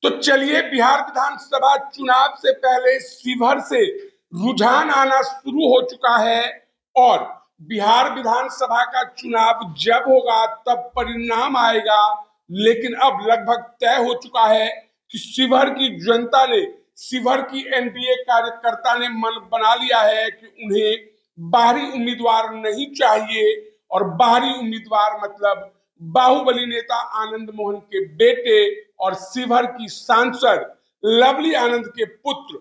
तो चलिए, बिहार विधानसभा चुनाव से पहले शिवहर से रुझान आना शुरू हो चुका है और बिहार विधानसभा का चुनाव जब होगा तब परिणाम आएगा। लेकिन अब लगभग तय हो चुका है कि शिवहर की जनता ने, शिवहर की एनडीए कार्यकर्ता ने मन बना लिया है कि उन्हें बाहरी उम्मीदवार नहीं चाहिए। और बाहरी उम्मीदवार मतलब बाहुबली नेता आनंद मोहन के बेटे और शिवहर की सांसद लवली आनंद के पुत्र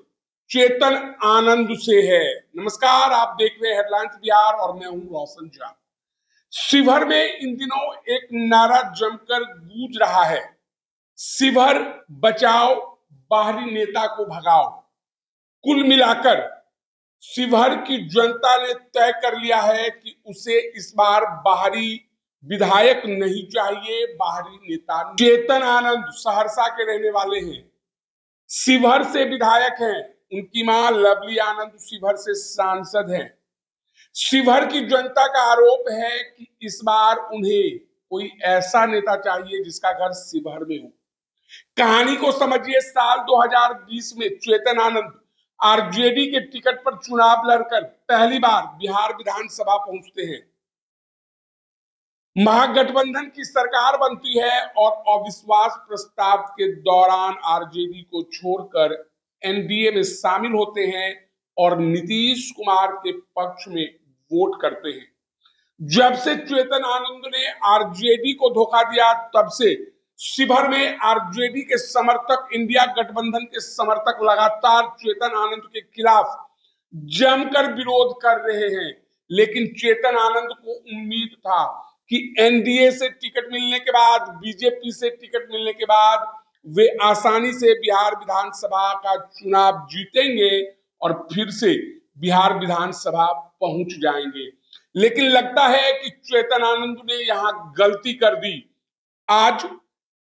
चेतन आनंद से है। नमस्कार, आप देख रहे हैं हेडलाइंस बिहार और मैं हूं रोशन झा। शिवहर में इन दिनों एक नारा जमकर गूंज रहा है, शिवहर बचाओ, बाहरी नेता को भगाओ। कुल मिलाकर शिवहर की जनता ने तय कर लिया है कि उसे इस बार बाहरी विधायक नहीं चाहिए, बाहरी नेता। चेतन आनंद सहरसा के रहने वाले हैं, शिवहर से विधायक हैं। उनकी मां लवली आनंद शिवहर से सांसद हैं। शिवहर की जनता का आरोप है कि इस बार उन्हें कोई ऐसा नेता चाहिए जिसका घर शिवहर में हो। कहानी को समझिए, साल 2020 में चेतन आनंद आरजेडी के टिकट पर चुनाव लड़कर पहली बार बिहार विधानसभा पहुंचते हैं। महागठबंधन की सरकार बनती है और अविश्वास प्रस्ताव के दौरान आरजेडी को छोड़कर एनडीए में शामिल होते हैं और नीतीश कुमार के पक्ष में वोट करते हैं। जब से चेतन आनंद ने आरजेडी को धोखा दिया, तब से शिवहर में आरजेडी के समर्थक, इंडिया गठबंधन के समर्थक लगातार चेतन आनंद के खिलाफ जमकर विरोध कर रहे हैं। लेकिन चेतन आनंद को उम्मीद था कि एनडीए से टिकट मिलने के बाद, बीजेपी से टिकट मिलने के बाद वे आसानी से बिहार विधानसभा का चुनाव जीतेंगे और फिर से बिहार विधानसभा पहुंच जाएंगे। लेकिन लगता है कि चेतन आनंद ने यहां गलती कर दी। आज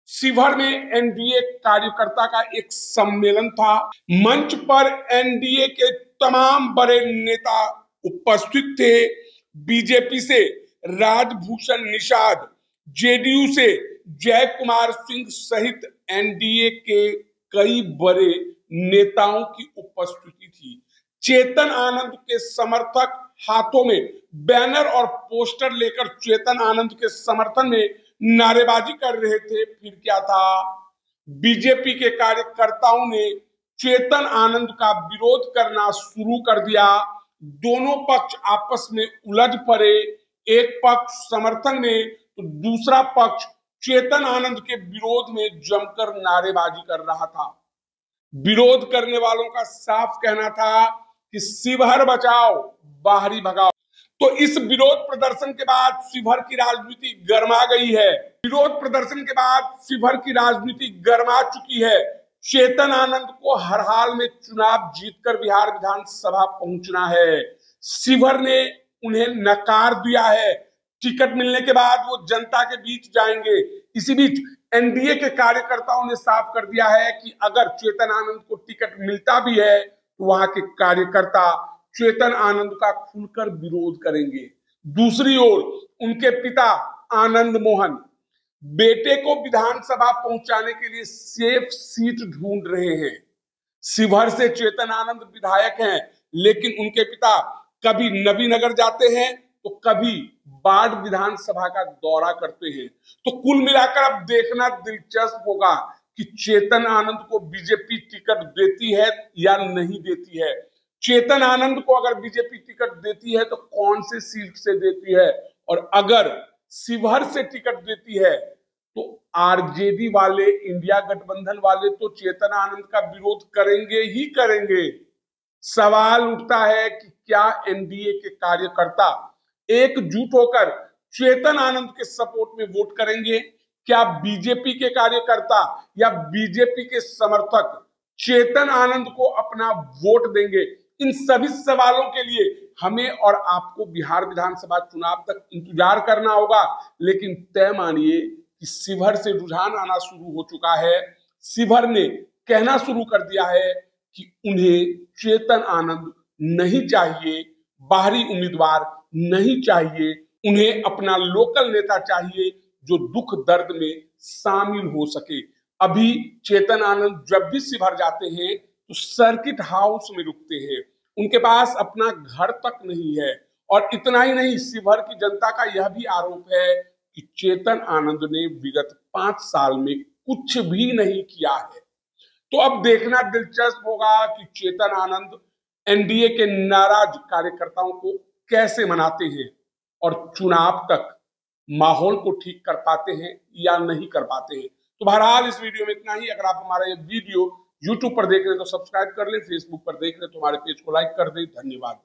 शिवहर में एनडीए कार्यकर्ता का एक सम्मेलन था। मंच पर एनडीए के तमाम बड़े नेता उपस्थित थे। बीजेपी से राजभूषण निषाद, जेडीयू से जय कुमार सिंह सहित एनडीए के कई बड़े नेताओं की उपस्थिति थी। चेतन आनंद के समर्थक हाथों में बैनर और पोस्टर लेकर चेतन आनंद के समर्थन में नारेबाजी कर रहे थे। फिर क्या था, बीजेपी के कार्यकर्ताओं ने चेतन आनंद का विरोध करना शुरू कर दिया। दोनों पक्ष आपस में उलझ पड़े। एक पक्ष समर्थन में तो दूसरा पक्ष चेतन आनंद के विरोध में जमकर नारेबाजी कर रहा था। विरोध करने वालों का साफ कहना था कि शिवहर बचाओ, बाहरी भगाओ। तो इस विरोध प्रदर्शन के बाद शिवहर की राजनीति गर्मा गई है। विरोध प्रदर्शन के बाद शिवहर की राजनीति गर्मा चुकी है। चेतन आनंद को हर हाल में चुनाव जीतकर बिहार विधानसभा पहुंचना है। शिवहर ने उन्हें नकार दिया है। टिकट मिलने के बाद वो जनता के बीच जाएंगे। इसी बीच एनडीए के कार्यकर्ताओं ने साफ कर दिया है कि अगर चेतन आनंद को टिकट मिलता भी है तो वहां के कार्यकर्ता चेतन आनंद का खुलकर विरोध करेंगे। दूसरी ओर उनके पिता आनंद मोहन बेटे को विधानसभा पहुंचाने के लिए सेफ सीट ढूंढ रहे हैं। शिवहर से चेतन आनंद विधायक हैं, लेकिन उनके पिता कभी नबीनगर जाते हैं तो कभी बाढ़ विधानसभा का दौरा करते हैं। तो कुल मिलाकर अब देखना दिलचस्प होगा कि चेतन आनंद को बीजेपी टिकट देती है या नहीं देती है। चेतन आनंद को अगर बीजेपी टिकट देती है तो कौन से सीट से देती है, और अगर शिवहर से टिकट देती है तो आरजेडी वाले, इंडिया गठबंधन वाले तो चेतन आनंद का विरोध करेंगे ही करेंगे। सवाल उठता है कि क्या एनडीए के कार्यकर्ता एकजुट होकर चेतन आनंद के सपोर्ट में वोट करेंगे? क्या बीजेपी के कार्यकर्ता या बीजेपी के समर्थक चेतन आनंद को अपना वोट देंगे? इन सभी सवालों के लिए हमें और आपको बिहार विधानसभा चुनाव तक इंतजार करना होगा। लेकिन तय मानिए कि शिवहर से रुझान आना शुरू हो चुका है। शिवहर ने कहना शुरू कर दिया है कि उन्हें चेतन आनंद नहीं चाहिए, बाहरी उम्मीदवार नहीं चाहिए। उन्हें अपना लोकल नेता चाहिए जो दुख दर्द में शामिल हो सके। अभी चेतन आनंद जब भी शिवहर जाते हैं तो सर्किट हाउस में रुकते हैं, उनके पास अपना घर तक नहीं है। और इतना ही नहीं, शिवहर की जनता का यह भी आरोप है कि चेतन आनंद ने विगत 5 साल में कुछ भी नहीं किया है। तो अब देखना दिलचस्प होगा कि चेतन आनंद एनडीए के नाराज कार्यकर्ताओं को कैसे मनाते हैं और चुनाव तक माहौल को ठीक कर पाते हैं या नहीं कर पाते हैं। तो बहरहाल इस वीडियो में इतना ही। अगर आप हमारा ये वीडियो यूट्यूब पर देख रहे हैं तो सब्सक्राइब कर लें, फेसबुक पर देख रहे हैं तो हमारे पेज को लाइक कर दें। धन्यवाद।